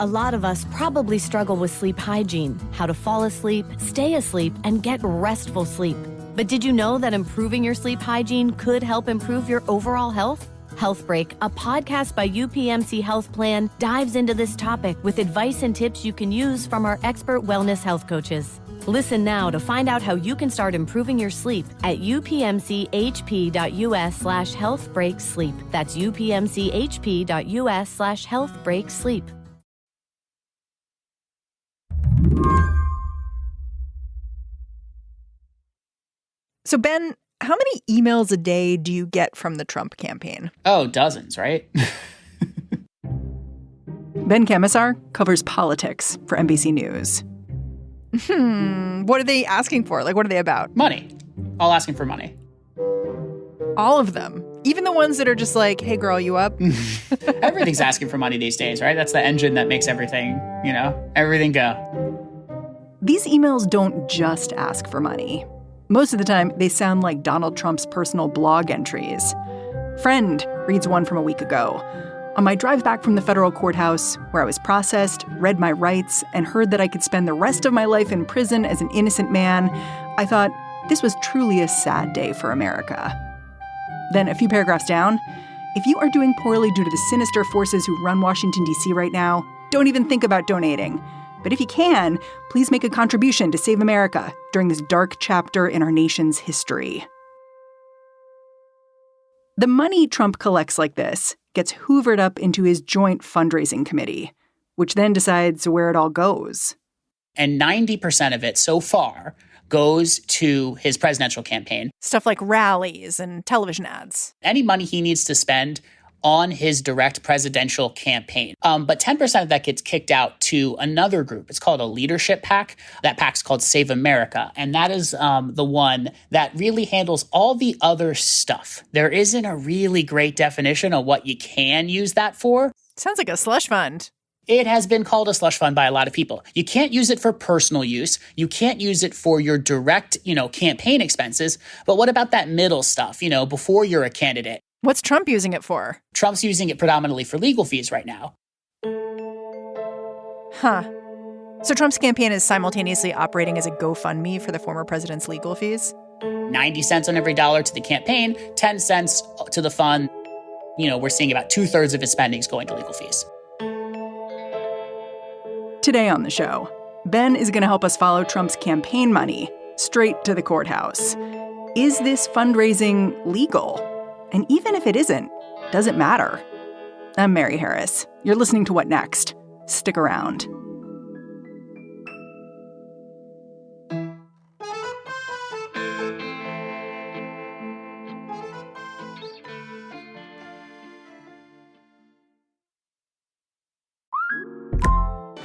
A lot of us probably struggle with sleep hygiene, how to fall asleep, stay asleep, and get restful sleep. But did you know that improving your sleep hygiene could help improve your overall health? Health Break, a podcast by UPMC Health Plan, dives into this topic with advice and tips you can use from our expert wellness health coaches. Listen now to find out how you can start improving your sleep at upmchp.us/healthbreaksleep. That's upmchp.us/healthbreaksleep. So, Ben, how many emails a day do you get from the Trump campaign? Oh, dozens, right? Ben Kamisar covers politics for NBC News. What are they asking for? Like, what are they about? Money. All asking for money. All of them. Even the ones that are just like, hey, girl, you up? Everything's asking for money these days, right? That's the engine that makes everything, everything go. These emails don't just ask for money. Most of the time, they sound like Donald Trump's personal blog entries. Friend reads one from a week ago. On my drive back from the federal courthouse, where I was processed, read my rights, and heard that I could spend the rest of my life in prison as an innocent man, I thought this was truly a sad day for America. Then a few paragraphs down, if you are doing poorly due to the sinister forces who run Washington, D.C. right now, don't even think about donating. But if you can, please make a contribution to save America during this dark chapter in our nation's history. The money Trump collects like this gets hoovered up into his joint fundraising committee, which then decides where it all goes. And 90% of it so far goes to his presidential campaign. Stuff like rallies and television ads. Any money he needs to spend on his direct presidential campaign. But 10% of that gets kicked out to another group. It's called a leadership PAC. That PAC's called Save America. And that is the one that really handles all the other stuff. There isn't a really great definition of what you can use that for. Sounds like a slush fund. It has been called a slush fund by a lot of people. You can't use it for personal use. You can't use it for your direct, campaign expenses. But what about that middle stuff, before you're a candidate? What's Trump using it for? Trump's using it predominantly for legal fees right now. Huh. So Trump's campaign is simultaneously operating as a GoFundMe for the former president's legal fees? 90 cents on every dollar to the campaign, 10 cents to the fund. We're seeing about 2/3 of his spending is going to legal fees. Today on the show, Ben is going to help us follow Trump's campaign money straight to the courthouse. Is this fundraising legal? And even if it isn't, does it matter? I'm Mary Harris. You're listening to What Next? Stick around.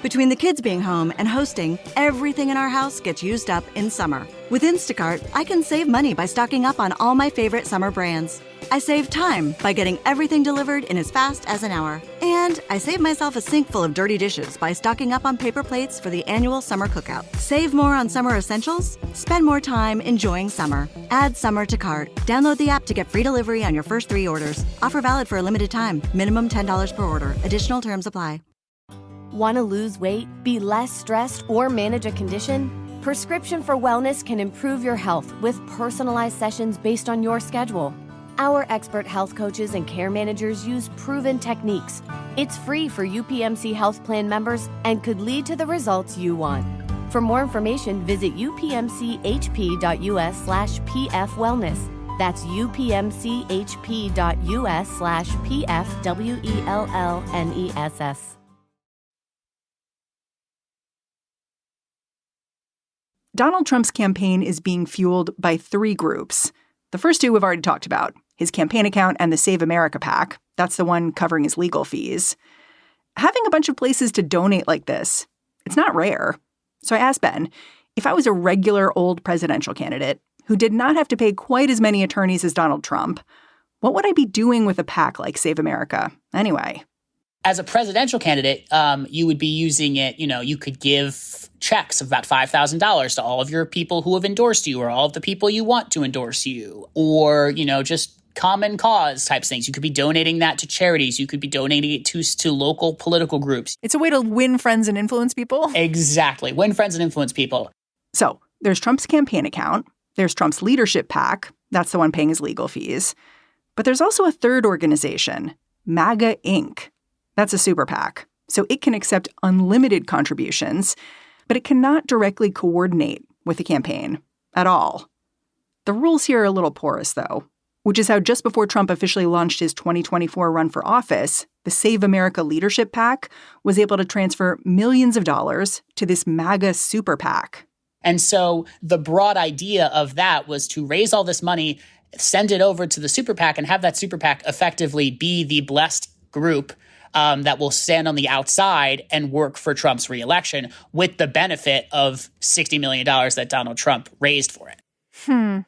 Between the kids being home and hosting, everything in our house gets used up in summer. With Instacart, I can save money by stocking up on all my favorite summer brands. I save time by getting everything delivered in as fast as an hour. And I save myself a sink full of dirty dishes by stocking up on paper plates for the annual summer cookout. Save more on summer essentials? Spend more time enjoying summer. Add summer to cart. Download the app to get free delivery on your first 3 orders. Offer valid for a limited time. Minimum $10 per order. Additional terms apply. Want to lose weight, be less stressed, or manage a condition? Prescription for Wellness can improve your health with personalized sessions based on your schedule. Our expert health coaches and care managers use proven techniques. It's free for UPMC Health Plan members and could lead to the results you want. For more information, visit upmchp.us/pfwellness. That's upmchp.us/pfwellness. Donald Trump's campaign is being fueled by 3 groups. The first 2 we've already talked about, his campaign account and the Save America PAC. That's the one covering his legal fees. Having a bunch of places to donate like this, it's not rare. So I asked Ben, if I was a regular old presidential candidate who did not have to pay quite as many attorneys as Donald Trump, what would I be doing with a PAC like Save America anyway? As a presidential candidate, you would be using it, you could give checks of about $5,000 to all of your people who have endorsed you or all of the people you want to endorse you, or, just common cause types things. You could be donating that to charities. You could be donating it to local political groups. It's a way to win friends and influence people. Exactly. Win friends and influence people. So there's Trump's campaign account. There's Trump's leadership PAC. That's the one paying his legal fees. But there's also a third organization, MAGA Inc. That's a super PAC. So it can accept unlimited contributions, but it cannot directly coordinate with the campaign at all. The rules here are a little porous, though, which is how just before Trump officially launched his 2024 run for office, the Save America Leadership PAC was able to transfer millions of dollars to this MAGA super PAC. And so the broad idea of that was to raise all this money, send it over to the super PAC, and have that super PAC effectively be the blessed group that will stand on the outside and work for Trump's reelection with the benefit of $60 million that Donald Trump raised for it.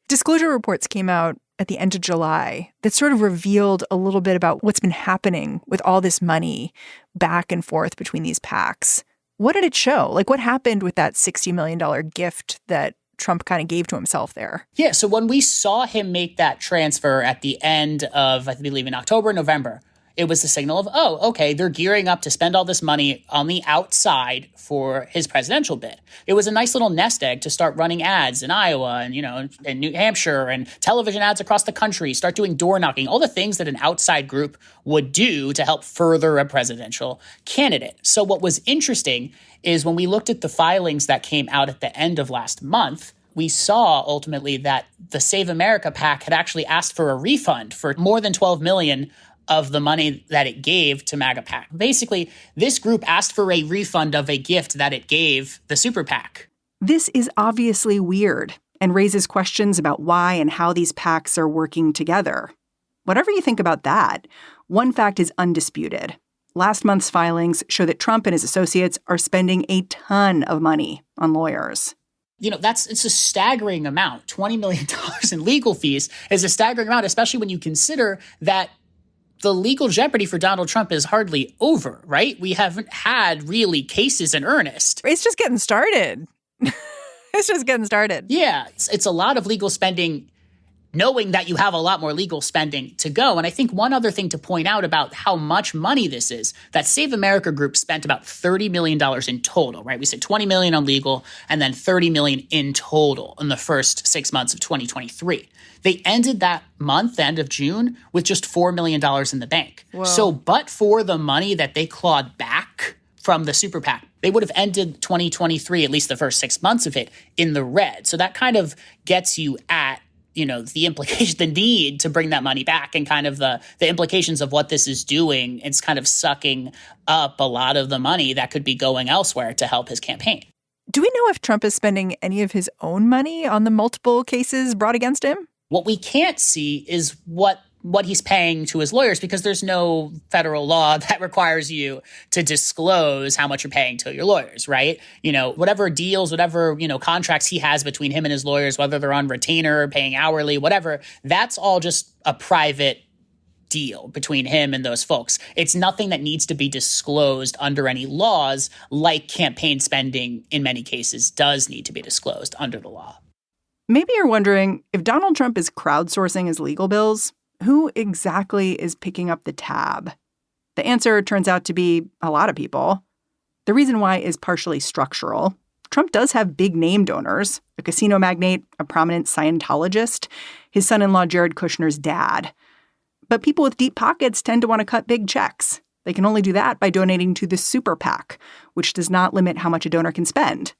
Disclosure reports came out at the end of July that sort of revealed a little bit about what's been happening with all this money back and forth between these PACs. What did it show? Like, what happened with that $60 million gift that Trump kind of gave to himself there? Yeah, so when we saw him make that transfer at the end of, I believe, in October, November, it was the signal of, oh, okay, they're gearing up to spend all this money on the outside for his presidential bid. It was a nice little nest egg to start running ads in Iowa and, in New Hampshire, and television ads across the country, start doing door knocking, all the things that an outside group would do to help further a presidential candidate. So what was interesting is when we looked at the filings that came out at the end of last month, we saw ultimately that the Save America PAC had actually asked for a refund for more than $12 million of the money that it gave to MAGA PAC. Basically, this group asked for a refund of a gift that it gave the super PAC. This is obviously weird and raises questions about why and how these PACs are working together. Whatever you think about that, one fact is undisputed. Last month's filings show that Trump and his associates are spending a ton of money on lawyers. It's a staggering amount. $20 million in legal fees is a staggering amount, especially when you consider that the legal jeopardy for Donald Trump is hardly over, right? We haven't had really cases in earnest. It's just getting started. It's just getting started. Yeah, it's a lot of legal spending, knowing that you have a lot more legal spending to go. And I think one other thing to point out about how much money this is, that Save America Group spent about $30 million in total, right? We said $20 million on legal and then $30 million in total in the first 6 months of 2023. They ended that month, end of June, with just $4 million in the bank. Whoa. So, but for the money that they clawed back from the super PAC, they would have ended 2023, at least the first 6 months of it, in the red. So that kind of gets you at, the implication, the need to bring that money back, and kind of the implications of what this is doing. It's kind of sucking up a lot of the money that could be going elsewhere to help his campaign. Do we know if Trump is spending any of his own money on the multiple cases brought against him? What we can't see is what he's paying to his lawyers, because there's no federal law that requires you to disclose how much you're paying to your lawyers, right? Whatever deals, whatever, contracts he has between him and his lawyers, whether they're on retainer, paying hourly, whatever, that's all just a private deal between him and those folks. It's nothing that needs to be disclosed under any laws, like campaign spending in many cases does need to be disclosed under the law. Maybe you're wondering, if Donald Trump is crowdsourcing his legal bills, who exactly is picking up the tab? The answer turns out to be a lot of people. The reason why is partially structural. Trump does have big name donors, a casino magnate, a prominent Scientologist, his son-in-law Jared Kushner's dad. But people with deep pockets tend to want to cut big checks. They can only do that by donating to the super PAC, which does not limit how much a donor can spend.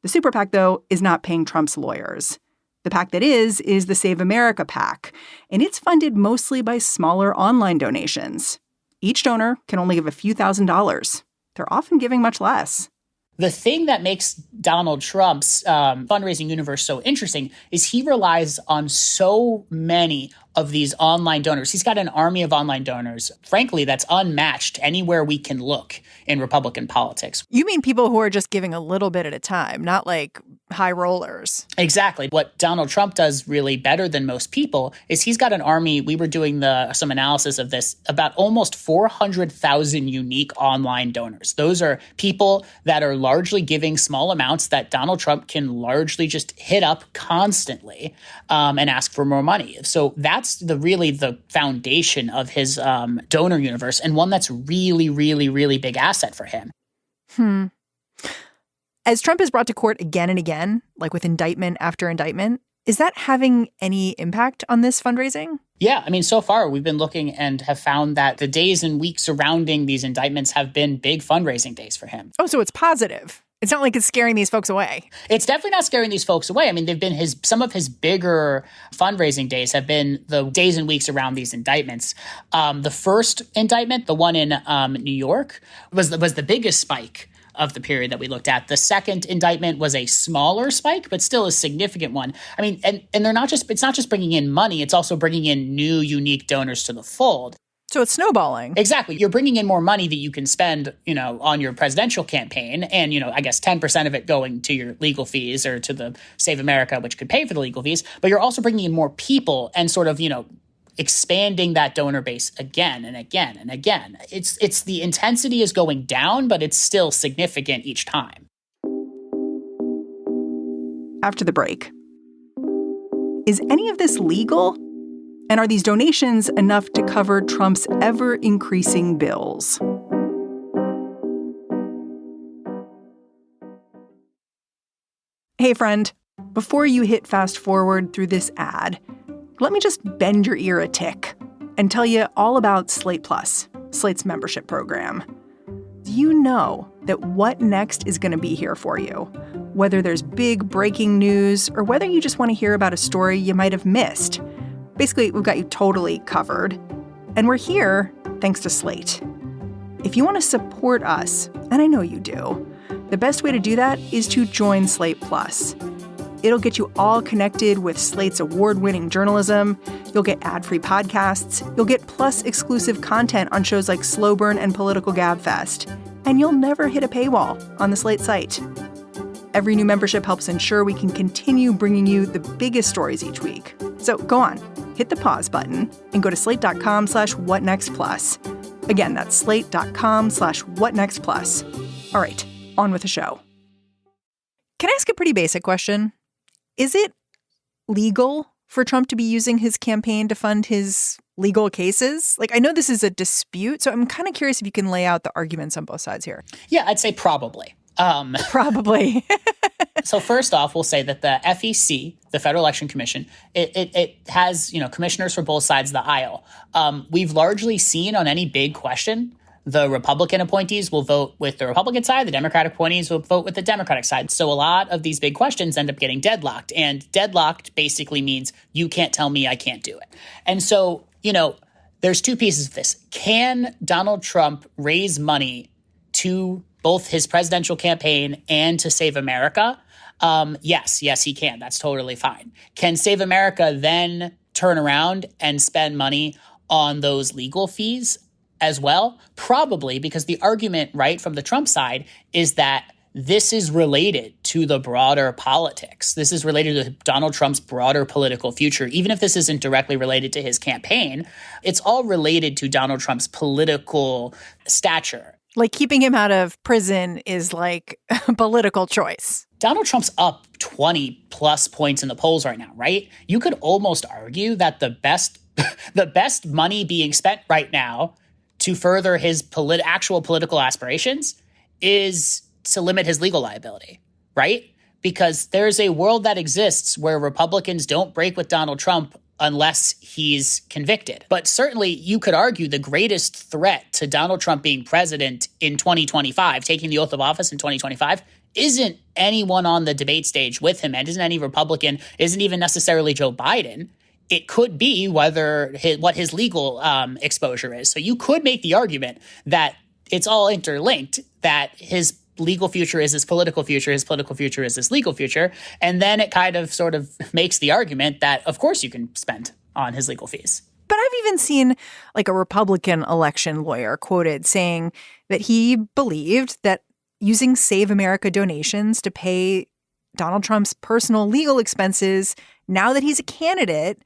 The super PAC, though, is not paying Trump's lawyers. The PAC that is the Save America PAC, and it's funded mostly by smaller online donations. Each donor can only give a few $1,000s. They're often giving much less. The thing that makes Donald Trump's fundraising universe so interesting is he relies on so many of these online donors. He's got an army of online donors, frankly, that's unmatched anywhere we can look in Republican politics. You mean people who are just giving a little bit at a time, not like high rollers? Exactly. What Donald Trump does really better than most people is he's got an army. We were doing some analysis of this, about almost 400,000 unique online donors. Those are people that are largely giving small amounts that Donald Trump can largely just hit up constantly and ask for more money. So that's that's really the foundation of his donor universe, and one that's really, really, really big asset for him. As Trump is brought to court again and again, like with indictment after indictment, is that having any impact on this fundraising? Yeah, I mean, so far we've been looking and have found that the days and weeks surrounding these indictments have been big fundraising days for him. Oh, so it's positive. It's not like it's scaring these folks away. It's definitely not scaring these folks away. I mean, they've been some of his bigger fundraising days have been the days and weeks around these indictments. The first indictment, the one in New York, was the biggest spike of the period that we looked at. The second indictment was a smaller spike, but still a significant one. I mean, and it's not just bringing in money, it's also bringing in new, unique donors to the fold. So it's snowballing. Exactly. You're bringing in more money that you can spend, on your presidential campaign. And, I guess 10% of it going to your legal fees or to the Save America, which could pay for the legal fees. But you're also bringing in more people and sort of, expanding that donor base again and again and again. It's the intensity is going down, but it's still significant each time. After the break, is any of this legal? And are these donations enough to cover Trump's ever-increasing bills? Hey, friend, before you hit fast forward through this ad, let me just bend your ear a tick and tell you all about Slate Plus, Slate's membership program. You know that What Next is going to be here for you, whether there's big breaking news or whether you just want to hear about a story you might have missed. Basically, we've got you totally covered. And we're here thanks to Slate. If you want to support us, and I know you do, the best way to do that is to join Slate Plus. It'll get you all connected with Slate's award-winning journalism. You'll get ad-free podcasts. You'll get Plus exclusive content on shows like Slow Burn and Political Gabfest. And you'll never hit a paywall on the Slate site. Every new membership helps ensure we can continue bringing you the biggest stories each week. So go on, hit the pause button and go to slate.com/whatnextplus. Again, that's slate.com/whatnextplus. All right, on with the show. Can I ask a pretty basic question? Is it legal for Trump to be using his campaign to fund his legal cases? Like, I know this is a dispute, so I'm kind of curious if you can lay out the arguments on both sides here. Yeah, I'd say probably. Probably. So first off, we'll say that the FEC, the Federal Election Commission, it has, commissioners for both sides of the aisle. We've largely seen on any big question, the Republican appointees will vote with the Republican side, the Democratic appointees will vote with the Democratic side. So a lot of these big questions end up getting deadlocked. And deadlocked basically means you can't tell me I can't do it. And so, there's two pieces of this. Can Donald Trump raise money to both his presidential campaign and to Save America? Yes, he can. That's totally fine. Can Save America then turn around and spend money on those legal fees as well? Probably, because the argument, right, from the Trump side is that this is related to the broader politics. This is related to Donald Trump's broader political future. Even if this isn't directly related to his campaign, it's all related to Donald Trump's political stature. Like keeping him out of prison is like a political choice. Donald Trump's up 20 plus points in the polls right now, right? You could almost argue that the best money being spent right now to further his actual political aspirations is to limit his legal liability, right? Because there's a world that exists where Republicans don't break with Donald Trump unless he's convicted. But certainly you could argue the greatest threat to Donald Trump being president in 2025, taking the oath of office in 2025, isn't anyone on the debate stage with him, and isn't any Republican, isn't even necessarily Joe Biden. It could be what his legal exposure is. So you could make the argument that it's all interlinked, that his legal future is his political future is his legal future. And then it kind of sort of makes the argument that, of course, you can spend on his legal fees. But I've even seen like a Republican election lawyer quoted saying that he believed that using Save America donations to pay Donald Trump's personal legal expenses now that he's a candidate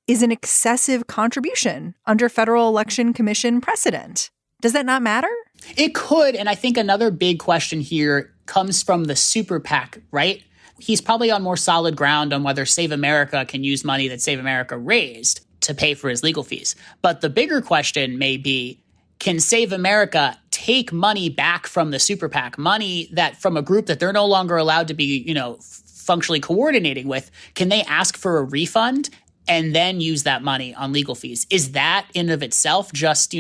is an excessive contribution under Federal Election Commission precedent. Does that not matter? It could. And I think another big question here comes from the super PAC, right? He's probably on more solid ground on whether Save America can use money that Save America raised. to pay for his legal fees. But the bigger question may be, can Save America take money back from the super PAC, money that from a group that they're no longer allowed to be, functionally coordinating with? Can they ask for a refund and then use that money on legal fees? Is that in of itself just,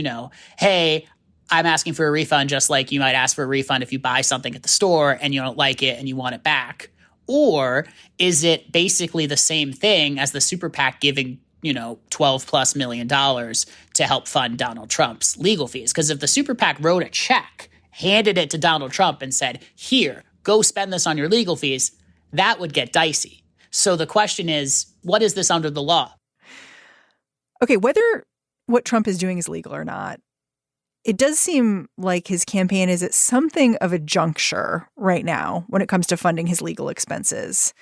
hey, I'm asking for a refund, just like you might ask for a refund if you buy something at the store and you don't like it and you want it back? Or is it basically the same thing as the super PAC giving $12+ million to help fund Donald Trump's legal fees? Because if the super PAC wrote a check, handed it to Donald Trump and said, here, go spend this on your legal fees, that would get dicey. So the question is, what is this under the law? Okay, whether what Trump is doing is legal or not, it does seem like his campaign is at something of a juncture right now when it comes to funding his legal expenses,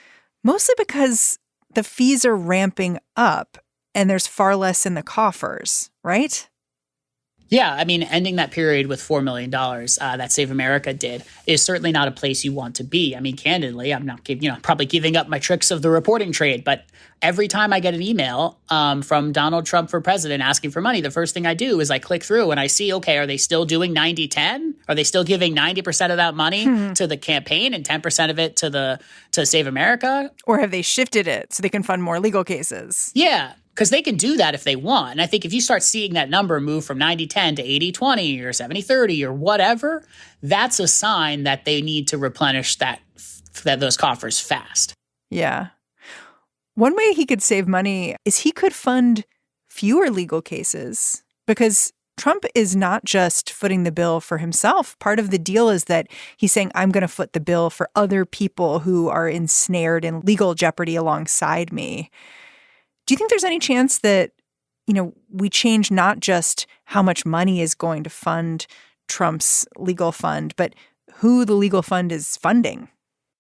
mostly because the fees are ramping up and there's far less in the coffers, right? Yeah, I mean, ending that period with $4 million that Save America did is certainly not a place you want to be. I mean, candidly, I'm not probably giving up my tricks of the reporting trade, but every time I get an email from Donald Trump for president asking for money, the first thing I do is I click through and I see, okay, are they still doing 90-10? Are they still giving 90% of that money to the campaign and 10% of it to Save America? Or have they shifted it so they can fund more legal cases? Yeah. Because they can do that if they want. And I think if you start seeing that number move from 90-10 to 80-20 or 70-30 or whatever, that's a sign that they need to replenish those coffers fast. Yeah. One way he could save money is he could fund fewer legal cases, because Trump is not just footing the bill for himself. Part of the deal is that he's saying, I'm going to foot the bill for other people who are ensnared in legal jeopardy alongside me. Do you think there's any chance that, we change not just how much money is going to fund Trump's legal fund, but who the legal fund is funding?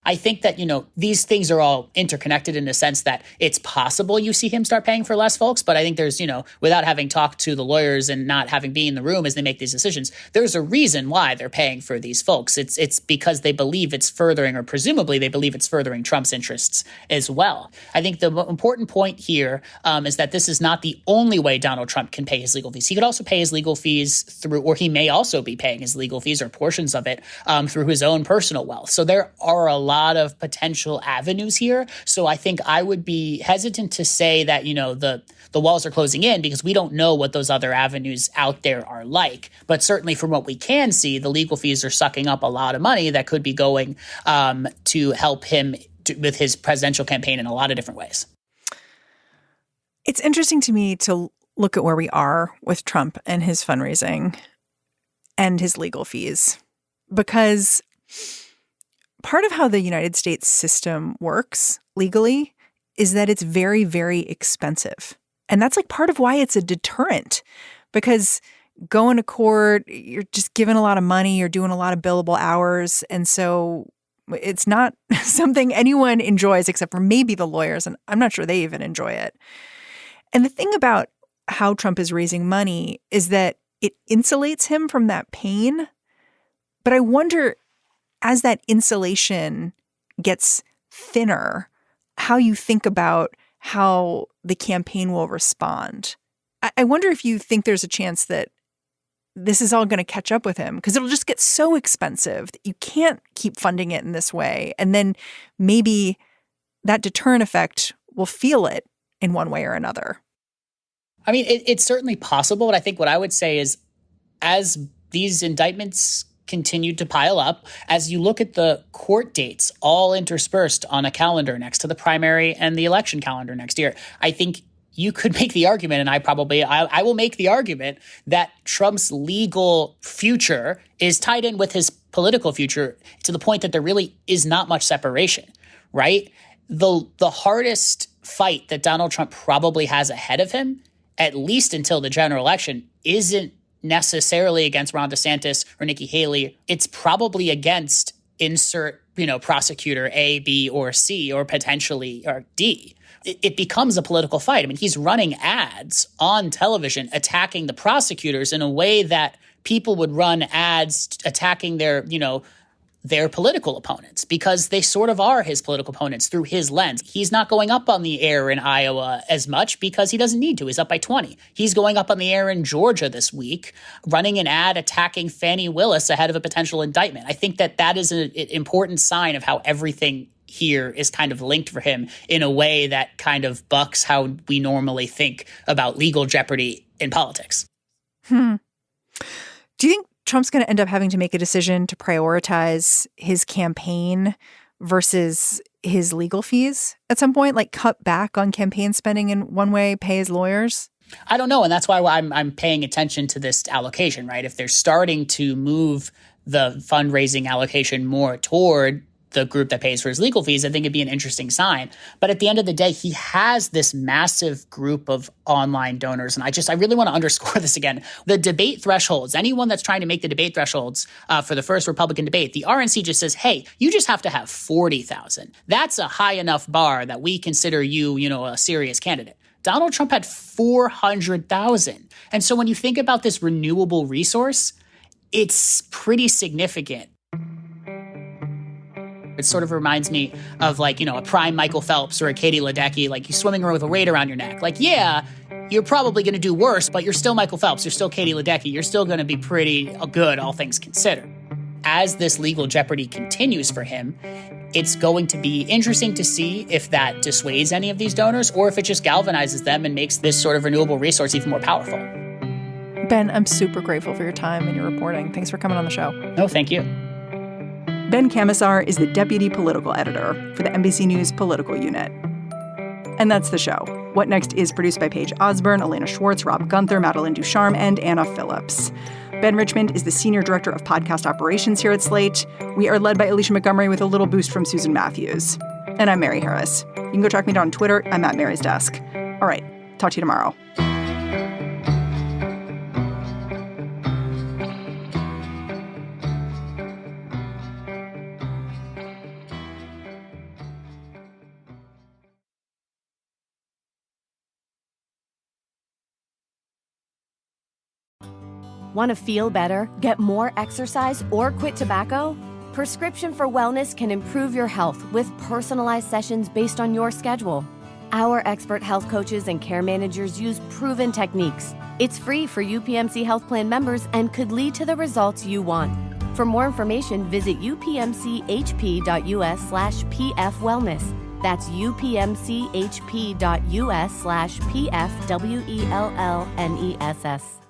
I think that, these things are all interconnected in the sense that it's possible you see him start paying for less folks. But I think there's, without having talked to the lawyers and not having been in the room as they make these decisions, there's a reason why they're paying for these folks. It's because they believe it's furthering, or presumably they believe it's furthering Trump's interests as well. I think the important point here is that this is not the only way Donald Trump can pay his legal fees. He could also pay his legal fees through, or he may also be paying his legal fees or portions of it through his own personal wealth. So there are a lot of potential avenues here. So I think I would be hesitant to say that, the walls are closing in, because we don't know what those other avenues out there are like. But certainly from what we can see, the legal fees are sucking up a lot of money that could be going to help him with his presidential campaign in a lot of different ways. It's interesting to me to look at where we are with Trump and his fundraising and his legal fees, because part of how the United States system works legally is that it's very, very expensive. And that's part of why it's a deterrent, because going to court, you're just giving a lot of money, you're doing a lot of billable hours. And so it's not something anyone enjoys except for maybe the lawyers. And I'm not sure they even enjoy it. And the thing about how Trump is raising money is that it insulates him from that pain. But I wonder, as that insulation gets thinner, how you think about how the campaign will respond. I wonder if you think there's a chance that this is all going to catch up with him, because it'll just get so expensive that you can't keep funding it in this way. And then maybe that deterrent effect will feel it in one way or another. I mean, it's certainly possible. But I think what I would say is, as these indictments continued to pile up, as you look at the court dates all interspersed on a calendar next to the primary and the election calendar next year, I think you could make the argument, and I will make the argument, that Trump's legal future is tied in with his political future, to the point that there really is not much separation, right? The hardest fight that Donald Trump probably has ahead of him, at least until the general election, isn't necessarily against Ron DeSantis or Nikki Haley. It's probably against insert, prosecutor A, B, or C, or potentially or D. It becomes a political fight. I mean, he's running ads on television attacking the prosecutors in a way that people would run ads attacking their, their political opponents, because they sort of are his political opponents through his lens. He's not going up on the air in Iowa as much because he doesn't need to. He's up by 20. He's going up on the air in Georgia this week, running an ad attacking Fani Willis ahead of a potential indictment. I think that is an important sign of how everything here is kind of linked for him in a way that kind of bucks how we normally think about legal jeopardy in politics. Do you think Trump's going to end up having to make a decision to prioritize his campaign versus his legal fees at some point, like cut back on campaign spending in one way, pay his lawyers? I don't know. And that's why I'm paying attention to this allocation, right? If they're starting to move the fundraising allocation more toward the group that pays for his legal fees, I think it'd be an interesting sign. But at the end of the day, he has this massive group of online donors. And I really want to underscore this again. The debate thresholds, anyone that's trying to make the debate thresholds for the first Republican debate, the RNC just says, hey, you just have to have 40,000. That's a high enough bar that we consider you, a serious candidate. Donald Trump had 400,000. And so when you think about this renewable resource, it's pretty significant. It sort of reminds me of a prime Michael Phelps or a Katie Ledecky, you swimming around with a weight around your neck. Yeah, you're probably going to do worse, but you're still Michael Phelps. You're still Katie Ledecky. You're still going to be pretty good, all things considered. As this legal jeopardy continues for him, it's going to be interesting to see if that dissuades any of these donors or if it just galvanizes them and makes this sort of renewable resource even more powerful. Ben, I'm super grateful for your time and your reporting. Thanks for coming on the show. No, thank you. Ben Kamisar is the deputy political editor for the NBC News political unit. And that's the show. What Next is produced by Paige Osborne, Elena Schwartz, Rob Gunther, Madeline Ducharme, and Anna Phillips. Ben Richmond is the senior director of podcast operations here at Slate. We are led by Alicia Montgomery with a little boost from Susan Matthews. And I'm Mary Harris. You can go track me down on Twitter. I'm at Mary's Desk. All right. Talk to you tomorrow. Want to feel better, get more exercise, or quit tobacco? Prescription for Wellness can improve your health with personalized sessions based on your schedule. Our expert health coaches and care managers use proven techniques. It's free for UPMC Health Plan members and could lead to the results you want. For more information, visit upmchp.us/pfwellness. That's upmchp.us/pfwellness.